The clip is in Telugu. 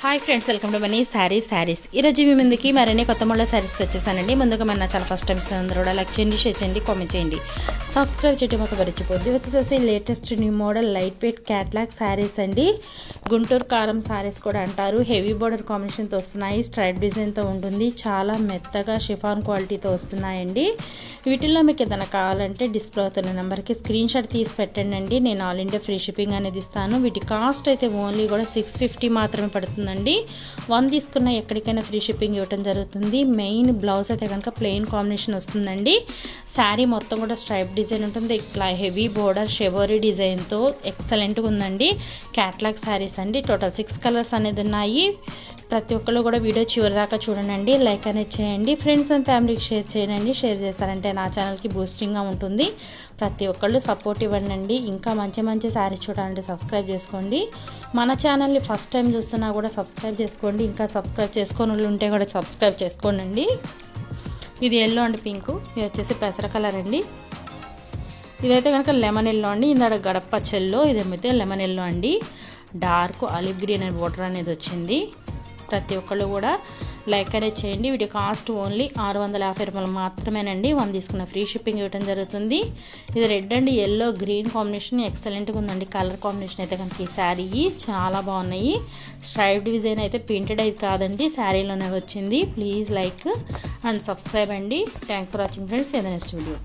Hi friends, welcome to money saris ఈరోజు మీ ముందుకి మరిన్ని కొత్త మోడల్ శారీస్ తెచ్చేసానండి. ముందుగా మన చాలా ఫస్ట్ టైం అందరూ కూడా లైక్ చేయండి, షేర్ చేయండి, కామెంట్ చేయండి, సబ్స్క్రైబ్ చేయడం మాకు మర్చిపోద్ది. వచ్చేసి latest new model light weight catalogue saris అండి. గుంటూరు కారం శారీస్ కూడా అంటారు. హెవీ బోర్డర్ కాంబినేషన్తో వస్తున్నాయి. స్ట్రైప్ డిజైన్తో ఉంటుంది. చాలా మెత్తగా షిఫాన్ క్వాలిటీతో వస్తున్నాయండి. వీటిల్లో మీకు ఏదైనా కావాలంటే డిస్ప్లే అవుతున్న నెంబర్కి స్క్రీన్ షాట్ తీసి పెట్టండి. నేను ఆల్ ఇండియా ఫ్రీ షిప్పింగ్ అనేది ఇస్తాను. వీటి కాస్ట్ అయితే ఓన్లీ కూడా 650 మాత్రమే పడుతుంది. 1 తీసుకున్న ఎక్కడికైనా ఫ్రీ షిప్పింగ్ ఇవ్వడం జరుగుతుంది. మెయిన్ బ్లౌజ్ అయితే కనుక ప్లెయిన్ కాంబినేషన్ వస్తుందండి. శారీ మొత్తం కూడా స్ట్రైప్ డిజైన్ ఉంటుంది. ఇట్లా హెవీ బోర్డర్ షెవరీ డిజైన్తో ఎక్సలెంట్గా ఉందండి. క్యాట్లాగ్ శారీస్ అండి. టోటల్ 6 కలర్స్ అనేది ఉన్నాయి. ప్రతి ఒక్కళ్ళు కూడా వీడియో చివరి దాకా చూడండి, లైక్ అనేది చేయండి, ఫ్రెండ్స్ అండ్ ఫ్యామిలీకి షేర్ చేయండి. షేర్ చేశారంటే నా ఛానల్కి బూస్టింగ్గా ఉంటుంది. ప్రతి ఒక్కళ్ళు సపోర్ట్ ఇవ్వండి. ఇంకా మంచి మంచి శారీస్ చూడాలంటే సబ్స్క్రైబ్ చేసుకోండి. మన ఛానల్ని ఫస్ట్ టైం చూస్తున్నా కూడా సబ్స్క్రైబ్ చేసుకోండి. ఇంకా సబ్స్క్రైబ్ చేసుకొని వాళ్ళు ఉంటే కూడా సబ్స్క్రైబ్ చేసుకోండి. ఇది ఎల్లో అండ్ పింక్, ఇది వచ్చేసి పెసర కలర్ అండి. ఇదైతే కనుక లెమన్ ఎల్లో అండి. ఇందాక గడప చెల్లో, ఇదేమైతే లెమన్ ఎల్లో అండి. Dark olive green and water అనేది వచ్చింది. ప్రతి ఒక్కళ్ళు కూడా లైక్ అనేది చేయండి. వీటి కాస్ట్ ఓన్లీ 650 రూపాయలు మాత్రమేనండి. 1 తీసుకున్న ఫ్రీ షిప్పింగ్ ఇవ్వడం జరుగుతుంది. ఇది red and yellow green combination ఎక్సలెంట్గా ఉందండి. కలర్ కాంబినేషన్ అయితే కనుక ఈ శారీ చాలా బాగున్నాయి. స్ట్రైప్ డిజైన్ అయితే ప్రింటెడ్ అయితే కాదండి, శారీలోనే వచ్చింది. ప్లీజ్ లైక్ అండ్ సబ్స్క్రైబ్ అండి. Thanks for watching friends. Next video.